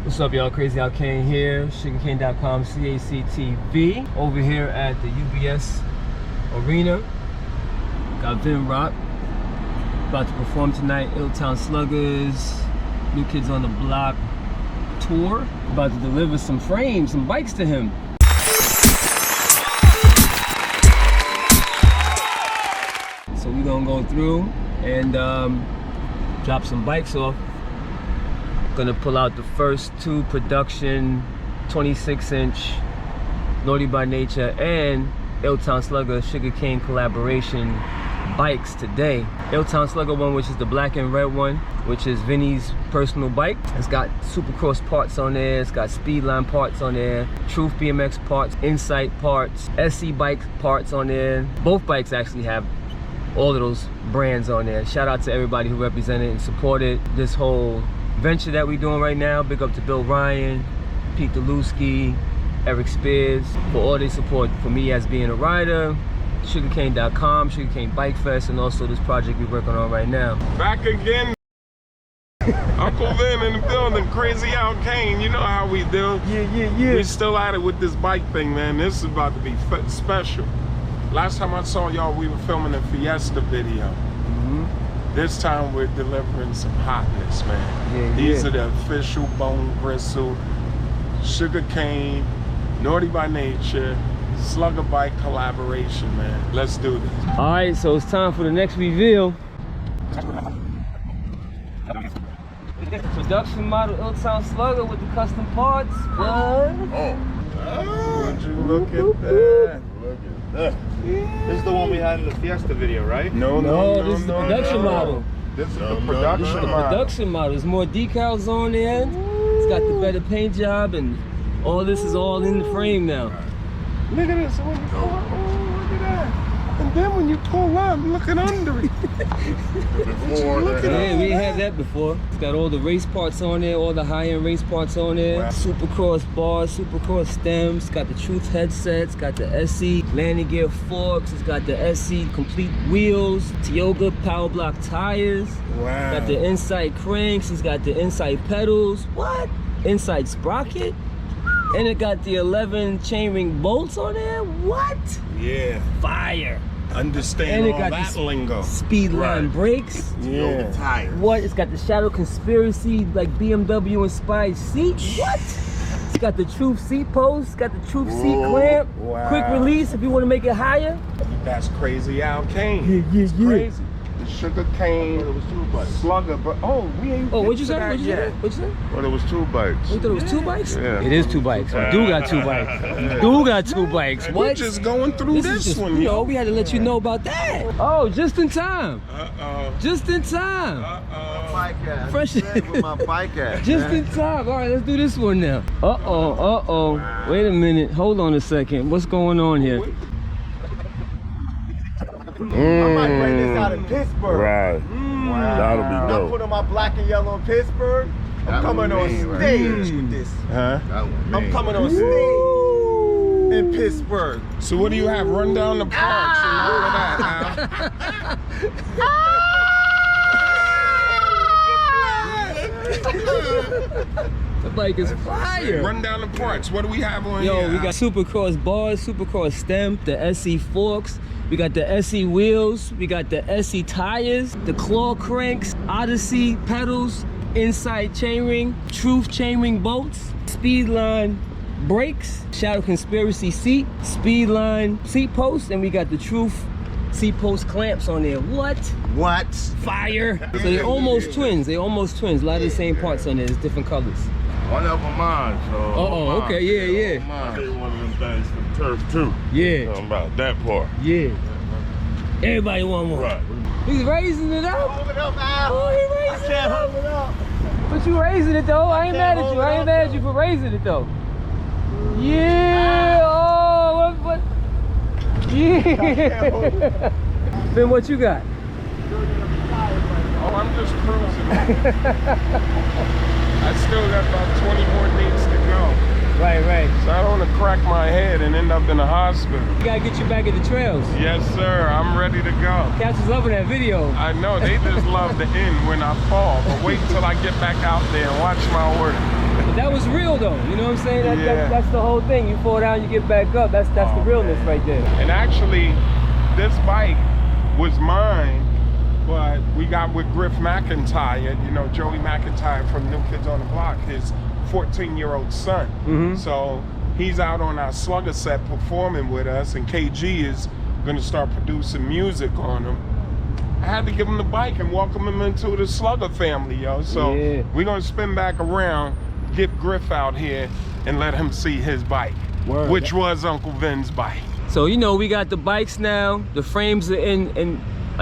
What's up, y'all? Crazy Out Kane here, sugarcayne.com, CACTV. Over here at the UBS Arena. Got Vin Rock about to perform tonight. Illtown Sluggaz, New Kids on the Block tour. About to deliver some frames, some bikes to him. So we're gonna go through and drop some bikes off. Gonna pull out the first two production 26-inch Naughty By Nature and Illtown Sluggaz Sugar Cayne collaboration bikes today. Illtown Sluggaz one, which is the black and red one, which is Vinny's personal bike. It's got Supercross parts on there, it's got Speedline parts on there, Truth BMX parts, Insight parts, SC bike parts on there. Both bikes actually have all of those brands on there. Shout out to everybody who represented and supported this whole venture that we're doing right now. Big up to Bill Ryan, Pete Deluski, Eric Spears for all their support for me as being a rider. Sugarcayne.com, Sugar Cayne Bike Fest, and also this project we're working on right now. Back again. Uncle Vin in the building, Crazy Out Kane. You know how we do. Yeah. We still at it with this bike thing, man. This is about to be special. Last time I saw y'all, we were filming a Fiesta video. This time we're delivering some hotness, man. These are the official Bone Gristle, Sugar Cayne, Naughty By Nature, Slugger bike collaboration, man. Let's do this. All right, so it's time for the next reveal. Production model Illtown Sluggaz with the custom parts. What? Would you look at that? Look at that. This is the one we had in the Fiesta video, right? No, this is the production model. This is the production model. Production model. There's more decals on there. It's got the better paint job, and all this is all in the frame now. Look at this. When you pull up, oh, look at that. And then when you pull up, look at under it. Yeah, we ain't had that before. It's got all the race parts on there, all the high-end race parts on there. Wow. Supercross bars, Supercross stems. It's got the Truth headsets, got the SC landing gear forks. It's got the SC complete wheels, Tioga power block tires. Wow. Got the Insight cranks. It's got the Insight pedals. What? Insight sprocket. And it got the 11 chainring bolts on there. What? Yeah. Fire. Understand and it all got that the lingo. Speedline brakes. Yeah. Tires. What? It's got the Shadow Conspiracy, like BMW inspired seat. What? It's got the Truth seat post. Got the Truth seat clamp. Wow. Quick release if you want to make it higher. That's Crazy Out Kane. It's crazy. The Sugar Cayne Slugger, but we ain't. Oh, what'd you say? What'd you say? Well, it was two bikes. You thought it was two bikes? Yeah. It is two bikes. We do got two bikes. We do got two bikes. What? We're just going through this is just, one, you know, we had to let you know about that. Oh, just in time. Just in time. Bike at? Fresh. With my bike at? Just in time. All right, let's do this one now. Wow. Wait a minute. Hold on a second. What's going on here? I might bring this out in Pittsburgh. Right. Wow. That'll be dope. I put on my black and yellow in Pittsburgh. I'm coming on stage with this. I'm coming on stage in Pittsburgh. So what do you have? Run down the parks and all of that, The bike is fire. Run down the parts. What do we have on here? Yo, we got Supercross bars, Supercross stem, the SC forks. We got the SC wheels, we got the SC tires, the claw cranks, Odyssey pedals, Insight chainring, Truth chainring bolts, Speedline brakes, Shadow Conspiracy seat, Speedline seat post, and we got the Truth seat post clamps on there. What? Fire. So they're almost twins. They're almost twins. A lot of the same parts on there. There's different colors. One of them mine, so. Okay, yeah. I did one of them things for turf too. Yeah. Talking about that part. Yeah. Everybody want one. Right. He's raising it up. Hold it up, Al. Oh, he raising I can't hold it up. But you raising it though. I ain't mad at you. I ain't mad at you for raising it though. Yeah. Oh, what? Yeah. Then what you got? Oh, I'm just cruising. I still got about 20 more days to go. Right. So I don't want to crack my head and end up in the hospital. We gotta get you back in the trails. Yes, sir. I'm ready to go. Cats is loving that video. I know. They just love the end when I fall. But wait till I get back out there and watch my work. But that was real though. You know what I'm saying? That's the whole thing. You fall down, you get back up. That's the realness right there. And actually, this bike was mine, but we got with Griff McIntyre, you know, Joey McIntyre from New Kids on the Block, his 14-year-old son. So he's out on our Slugger set performing with us, and KG is gonna start producing music on him. I had to give him the bike and welcome him into the Slugger family, yo. So we're gonna spin back around, get Griff out here, and let him see his bike, which was Uncle Vin's bike. So, you know, we got the bikes now. The frames are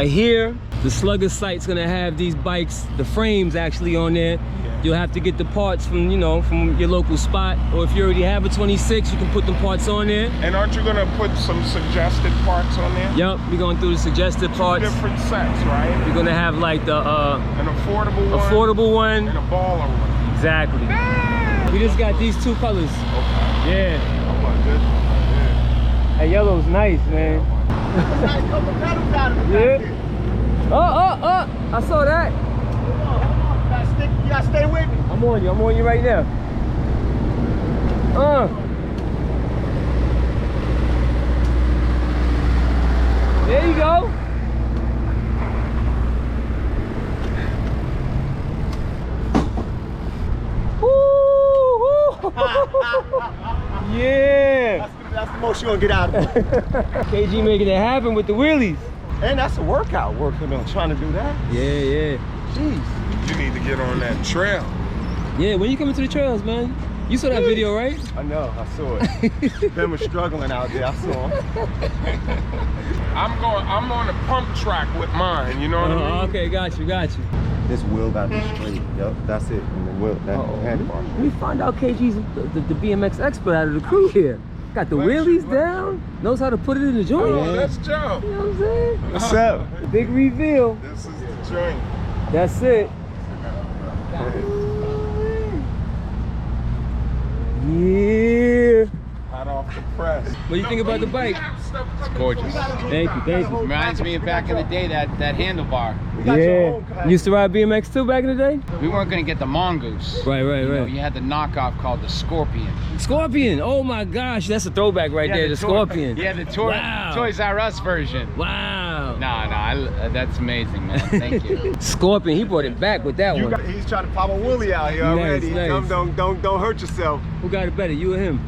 here. The Slugger site's gonna have these bikes, the frames actually on there. You'll have to get the parts from, you know, from your local spot, or if you already have a 26, you can put the parts on there. And aren't you gonna put some suggested parts on there? Yep, we're going through the suggested parts. Different sets, right? You're gonna have like the an affordable one and a baller one. Exactly. We just got these two colors. Okay. Yeah. Oh my goodness. That yellow's nice, man. Yeah. Oh, I saw that. You gotta stay with me. I'm on you right now. There you go. Yeah. That's the most you're gonna get out of it. KG making it happen with the wheelies. And that's a workout working on trying to do that. Yeah. Jeez. You need to get on that trail. Yeah, when you coming to the trails, man? You saw that video, right? I know, I saw it. Ben was struggling out there, I saw him. I'm on the pump track with mine, you know what I mean? Okay, got you. This wheel got to be straight. Yep, that's it. And the wheel, that handlebar. Let me find out KG's the BMX expert out of the crew here. Got the wheelies down, knows how to put it in the joint. Oh, that's Joe. You know what I'm saying? What's up? Big reveal. This is the joint. That's it. Yeah. Hot off the press. What do you think about the bike? It's gorgeous. Thank you. Reminds me of back in the day, that handlebar. Yeah. You used to ride BMX too back in the day? We weren't gonna get the Mongoose. Right. You know, you had the knockoff called the Scorpion. Scorpion. Oh my gosh, that's a throwback right there. The Scorpion. Yeah, the Wow. Toys R Us version. Wow. That's amazing, man. Thank you. Scorpion, he brought it back with that one. He's trying to pop a woolly out here already. Nice. Don't hurt yourself. Who got it better, you or him?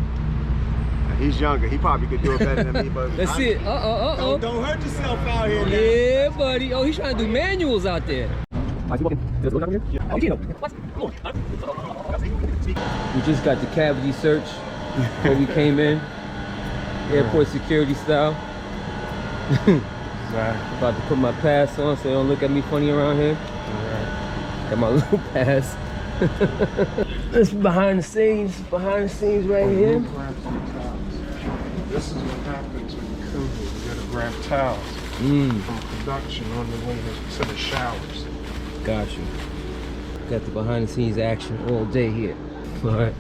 He's younger. He probably could do it better than me, but Let's see it. Don't hurt yourself out here. Yeah, buddy. Oh, he's trying to do manuals out there. We just got the cavity search before we came in. Airport security style. About to put my pass on so they don't look at me funny around here. Got my little pass. This is behind the scenes right here. This is what happens when you come here. You gotta grab towels from production on the way to the showers. Got you. Got the behind the scenes action all day here. All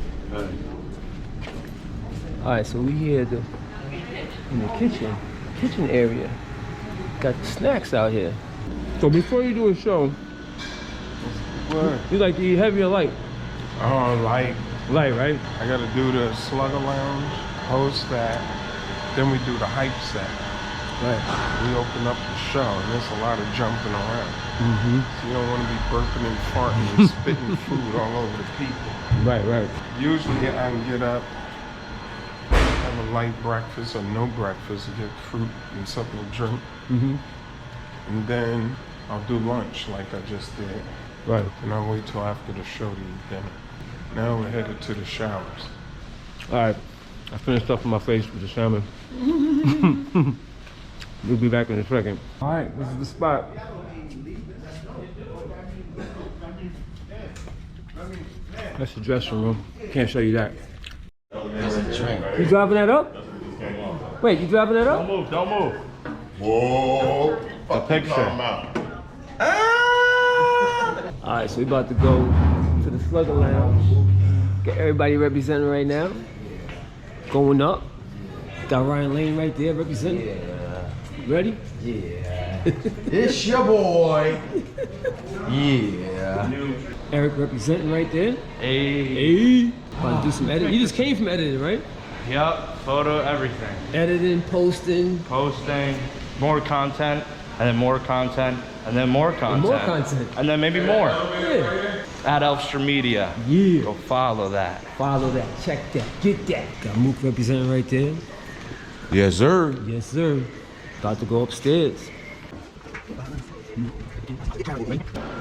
right, so we here in the kitchen area. Got the snacks out here. So before you do a show, you like to eat heavy or light? Oh, light, right? I gotta do the Slugger Lounge, host that, then we do the hype set. Right. We open up the show, and there's a lot of jumping around. So you don't want to be burping and farting and spitting food all over the people. Right. Usually I can get up, have a light breakfast or no breakfast, get fruit and something to drink. And then I'll do lunch like I just did. Right. And I'll wait till after the show to eat dinner. Now we're headed to the showers. All right. I finished up my face with the salmon. We'll be back in a second. All right, this is the spot. That's the dressing room. Can't show you that. You driving that up? Wait, you driving that up? Don't move. Whoa! The picture. All right, so we about to go to the Slugger Lounge. Get everybody representing right now. Going up. Got Ryan Lane right there representing. Yeah. Ready? Yeah. It's your boy. Yeah. Eric representing right there. Hey. About Do some editing. You just came from editing, right? Yep, photo, everything. Editing, posting. Posting, more content, and then more content, and then more content. More content. And then maybe more. Yeah. At Elfster Media. Yeah. Go follow that. Follow that, check that, get that. Got Mook representing right there. Yes, sir. Yes, sir. About to go upstairs.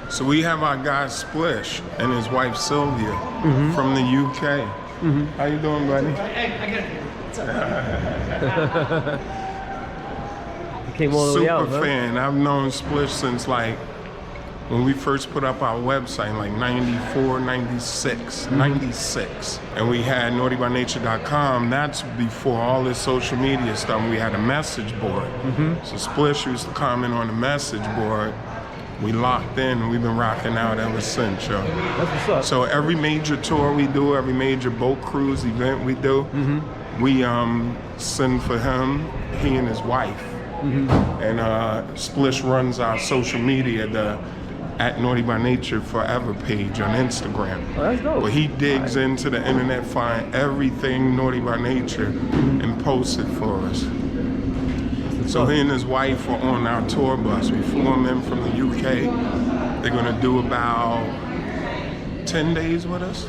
So we have our guy Splish and his wife Sylvia from the UK. How you doing, buddy? He came all the way out, Super fan. I've known Splish since like when we first put up our website, like 94, 96, 96. And we had naughtybynature.com. That's before all this social media stuff. We had a message board. So Splish used to comment on the message board. We locked in and we've been rocking out ever since, yo. That's what's up. So every major tour we do, every major boat cruise event we do, we send for him, he and his wife. And Splish runs our social media, the @NaughtyByNature Forever page on Instagram. Oh, that's dope. But he digs into the internet, find everything Naughty by Nature, and posts it for us. So he and his wife are on our tour bus. We flew them in from the UK. They're gonna do about 10 days with us.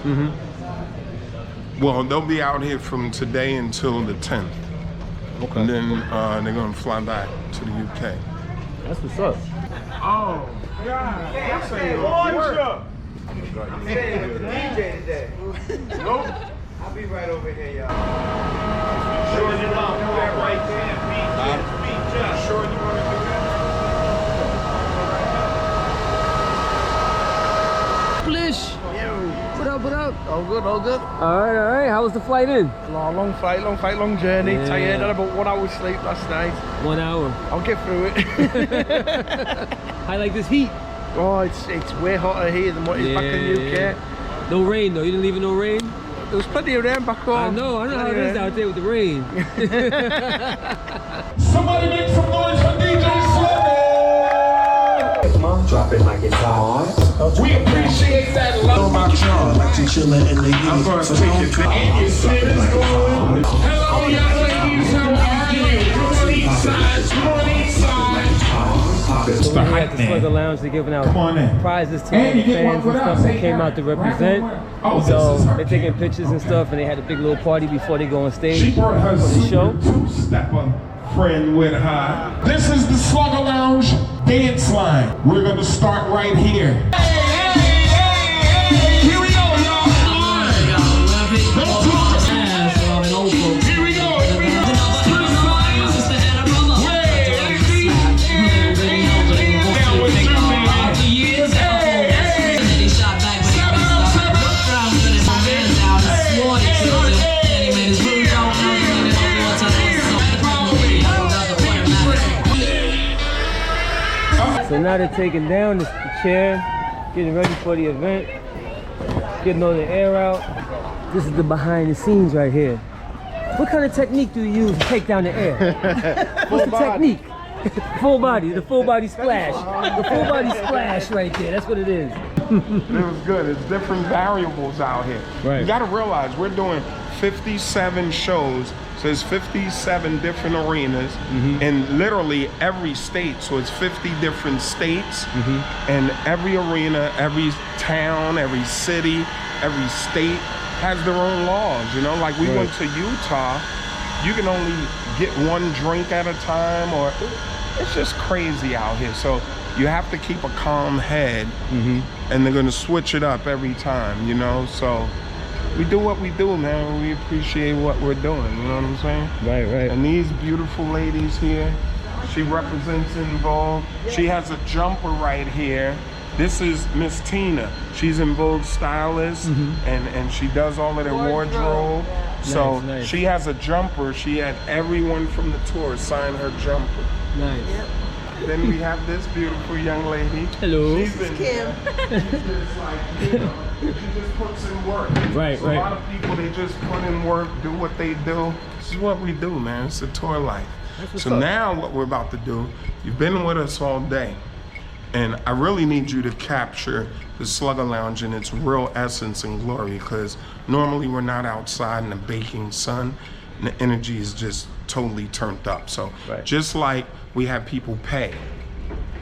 Well, they'll be out here from today until the 10th. Okay. And then they're gonna fly back to the UK. That's what's up. Oh, God. That's ain't Launch work. up. Stay with the DJ today. Nope. I'll be right over here, y'all. Sure you want to do that right there? Sure you want to do that? Splish! What up, what up? All good, all good. All right. How was the flight in? Long flight, long journey. Yeah. Tired, had about 1 hour's sleep last night. 1 hour. I'll get through it. How you like this heat? Oh, it's way hotter here than what it is back in the UK. No rain though. You didn't leave it no rain? There was plenty of rain back home. I know how it is out there with the rain. Somebody make some noise for DJ Slugger! Drop it like it's hot. We appreciate that love. I'm going to take it. And you see this going. Hello, young ladies. How are you? So we're here at the Slugger Lounge. They're giving out prizes to all the fans and stuff that came out to represent. So they're taking pictures and stuff, and they had a big little party before they go on stage for the show. Two-stepper friend with her. This is the Slugger Lounge dance line. We're gonna start right here. Here we go, y'all. Here we go. So now they're taking down the chair, getting ready for the event, getting all the air out. This is the behind the scenes right here. What kind of technique do you use to take down the air? What's the technique? Full body, the full body splash. The full body splash right there, that's what it is. It was good. It's different variables out here. Right. You gotta realize we're doing 57 shows. So there's 57 different arenas in literally every state. So it's 50 different states, and every arena, every town, every city, every state has their own laws. You know, like we went to Utah, you can only get one drink at a time, or it's just crazy out here. So you have to keep a calm head, and they're gonna switch it up every time, you know? So we do what we do, man. We appreciate what we're doing, you know what I'm saying? Right. And these beautiful ladies here, she represents In Vogue. She has a jumper right here. This is Miss Tina. She's In Vogue stylist, and she does all of their wardrobe. So Nice. she has a jumper. She had everyone from the tour sign her jumper. Nice. Then we have this beautiful young lady. Hello. She's in Kim. She's just like, you know, she just puts in work. Right. A lot of people, they just put in work, do what they do. This is what we do, man. It's a tour life. So now what we're about to do, you've been with us all day. And I really need you to capture the Slugga Lounge in its real essence and glory, because normally we're not outside in the baking sun and the energy is just totally turned up. So just like we have people pay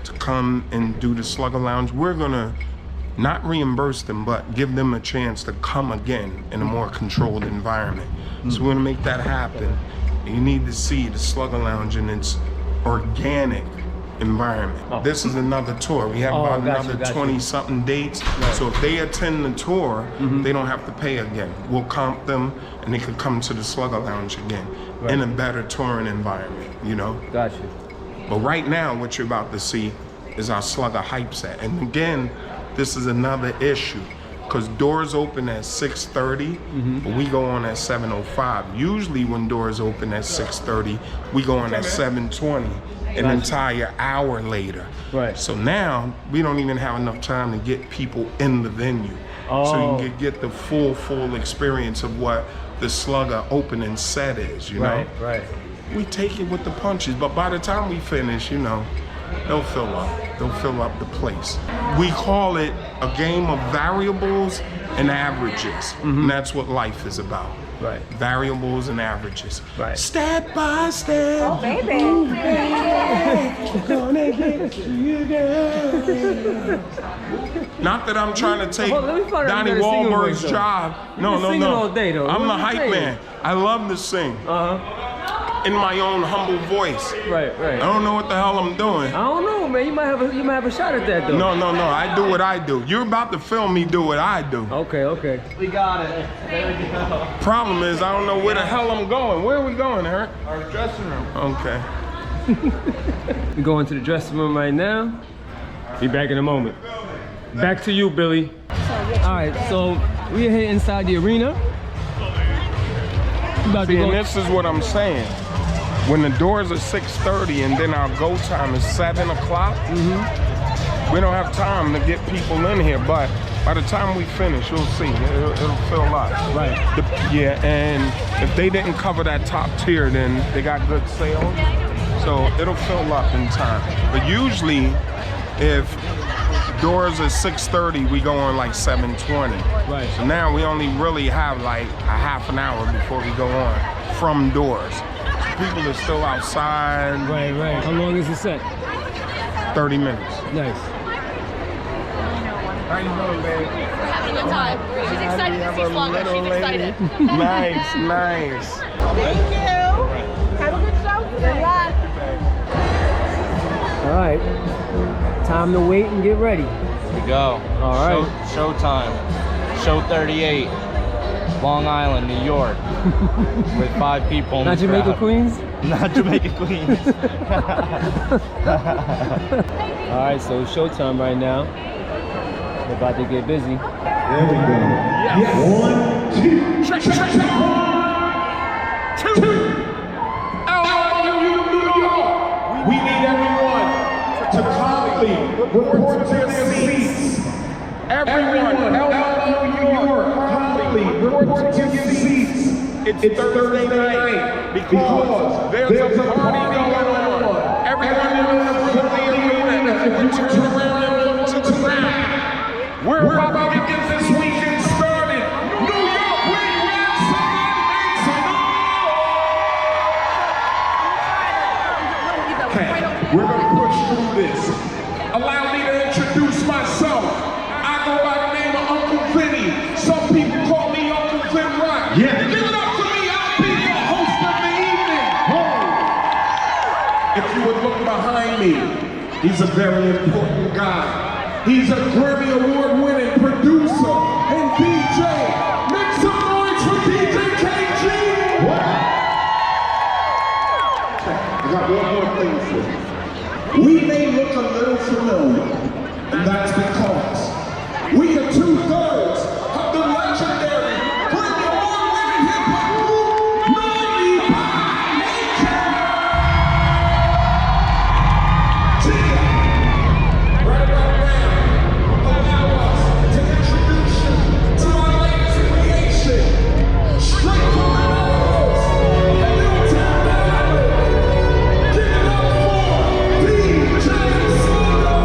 to come and do the Slugga Lounge, we're gonna not reimburse them, but give them a chance to come again in a more controlled environment. So we're gonna make that happen. And you need to see the Slugga Lounge in its organic environment. This is another tour. We have about another 20-something dates. So if they attend the tour, they don't have to pay again. We'll comp them and they could come to the Slugga Lounge again in a better touring environment, you know? Gotcha. But right now, what you're about to see is our Slugga hype set. And again, this is another issue, because doors open at 6:30, but we go on at 7:05. Usually when doors open at 6:30, we go on at 7:20. An entire hour later. So now we don't even have enough time to get people in the venue. So you can get the full experience of what the Slugga opening set is, you know? We take it with the punches, but by the time we finish, you know, they'll fill up. They'll fill up the place. We call it a game of variables and averages, and that's what life is about. Variables and averages. Step by step. Oh, baby. Gonna get you, girl. Not that I'm trying to take Donnie Wahlberg's job. No. All day, though. I'm the hype man. I love to sing. In my own humble voice. I don't know what the hell I'm doing. I don't know, man. You might have a shot at that, though. No. I do what I do. You're about to film me do what I do. Okay. We got it. There we go. Problem is, I don't know where the hell I'm going. Where are we going, Hurt? Our dressing room. Okay. We're going to the dressing room right now. Be back in a moment. Back to you, Billy. All right, so we're here inside the arena. See, and this is what I'm saying. When the doors are 6:30 and then our go time is 7 o'clock, we don't have time to get people in here, but by the time we finish, you'll see, it'll fill up. And if they didn't cover that top tier, then they got good sales, so it'll fill up in time. But usually, if doors are 6:30, we go on like 7:20. So now we only really have like a half an hour before we go on from doors. People are still outside. How long is the set? 30 minutes. Nice. How you doing, babe? Having a good time. She's excited to see Slugga. She's excited. Nice. Thank you. Have a good show. Good luck. All right. Time to wait and get ready. Here we go. All right. Showtime. Show 38. Long Island, New York. With 5 people in Not the Jamaica crowd. Queens? Not Jamaica Queens. All right, so it's showtime right now. We're about to get busy. There we go. Yes. 1, 2. Check. 1, 2. New York. We need everyone to calmly report to their seats. Everyone, New York, calmly report to your seats. It's Thursday night because there's a party going on. Everyone in the arena, if you turn around and look to the ground, we're about to get this weekend started. New York, we win, somebody make some noise! Okay, we're gonna push through this. Allow me to introduce myself. I go by the name of Uncle Vinny. Some people call me Uncle Vin Rock. Yeah. Give it up for me, I'll be the host of the evening. If you would look behind me, he's a very important guy. He's a Grammy Award winning producer and DJ. Make some noise for DJ KG. I got one more thing for you. We may look a little familiar, and that's because we are 2/3 of the legendary Grammy Award winning hip hop group, Naughty By Nature. Right about now, allow us to introduce you to our latest creation, straight from the North, Illtown Sluggaz. Give it up for DJ Slugga.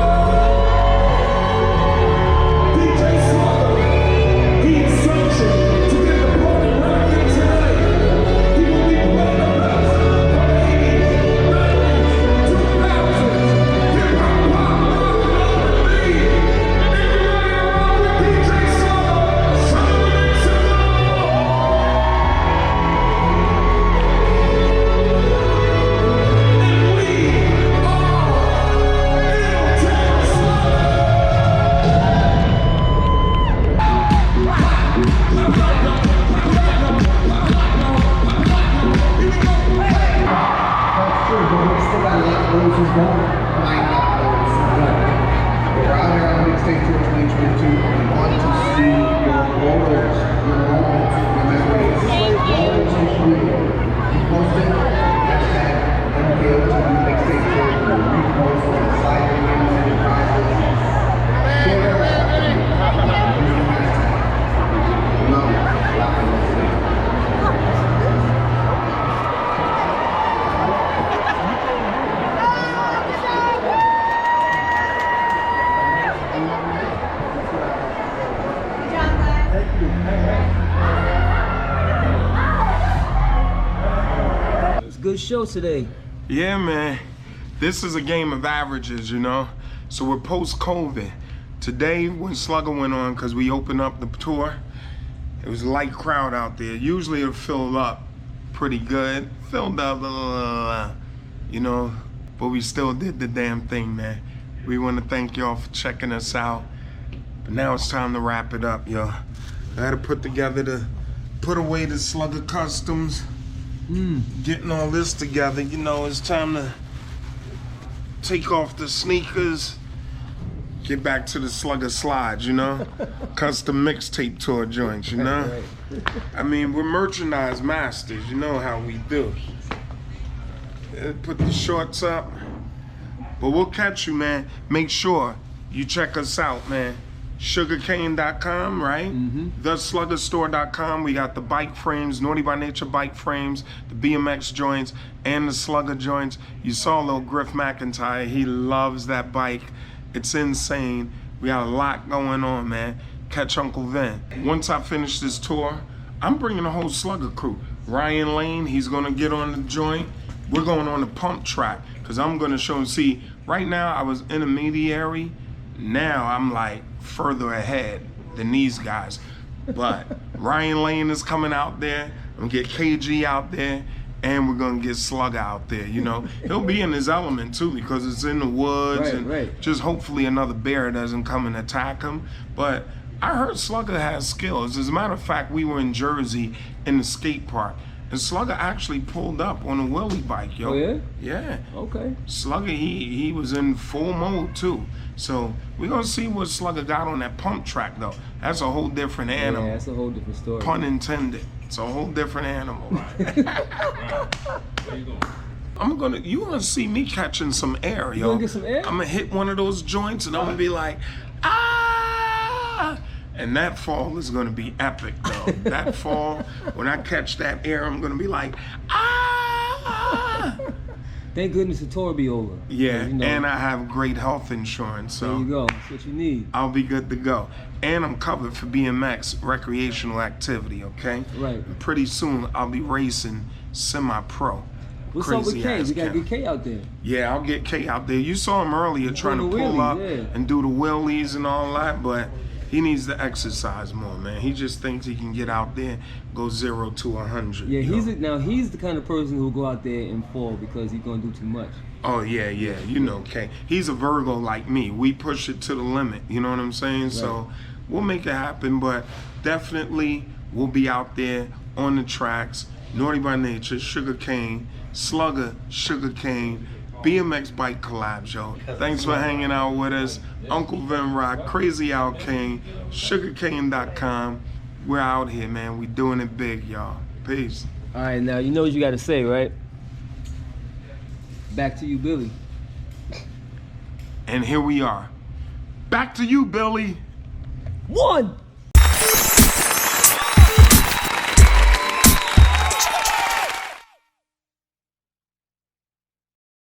good show today. Yeah, man. This is a game of averages, you know? So we're post-COVID. Today, when Slugga went on, because we opened up the tour, it was a light crowd out there. Usually it'll fill up pretty good. Filled up, you know, but we still did the damn thing, man. We want to thank y'all for checking us out. But now it's time to wrap it up, yo. I had to put away the Slugga customs. Getting all this together, you know, it's time to take off the sneakers, get back to the Slugga slides, you know? Custom mixtape tour joints, you know? I mean, we're merchandise masters, you know how we do. Put the shorts up. But we'll catch you, man. Make sure you check us out, man. SugarCayne.com, right? TheSluggaStore.com. We got the bike frames, Naughty By Nature bike frames, the BMX joints, and the Slugga joints. You saw little Griff McIntyre. He loves that bike. It's insane. We got a lot going on, man. Catch Uncle Vin. Once I finish this tour, I'm bringing the whole Slugga crew. Ryan Lane, he's gonna get on the joint. We're going on the pump track, because I'm gonna show him. See, right now I was intermediary. Now I'm like further ahead than these guys. But Ryan Lane is coming out there. I'm gonna get KG out there, and we're gonna get Slugga out there, you know. He'll be in his element too, because it's in the woods, just hopefully another bear doesn't come and attack him. But I heard Slugga has skills. As a matter of fact, we were in Jersey in the skate park, and Slugga actually pulled up on a wheelie bike, yo. Oh yeah? Yeah. Okay. Slugga, he was in full mode too. So we're gonna see what Slugga got on that pump track though. That's a whole different animal. Yeah, that's a whole different story. Pun intended. It's a whole different animal. You're gonna see me catching some air, yo. You gonna get some air? I'm gonna hit one of those joints and I'm gonna be like, ah! And that fall is gonna be epic though. That fall, when I catch that air, I'm gonna be like, ah! Thank goodness the tour be over. Yeah, you know, and I have great health insurance, so there you go. That's what you need. I'll be good to go. And I'm covered for BMX, recreational activity, okay? Right. And pretty soon, I'll be racing semi-pro. What's up with K? We gotta get K out there. Yeah, I'll get K out there. You saw him earlier trying to pull up and do the wheelies and all that, but he needs to exercise more, man. He just thinks he can get out there, go 0 to 100. Yeah, he's the kind of person who'll go out there and fall because he's gonna do too much. Oh yeah, you know, K. He's a Virgo like me. We push it to the limit, you know what I'm saying? Right. So we'll make it happen, but definitely we'll be out there on the tracks. Naughty By Nature, Sugar Cayne, Slugga, Sugar Cayne, BMX bike collabs, yo. Thanks for hanging out with us. Uncle Vin Rock, Crazy Al Kane, SugarCayne.com. We're out here, man. We doing it big, y'all. Peace. All right, now you know what you got to say, right? Back to you, Billy. And here we are. Back to you, Billy. 1.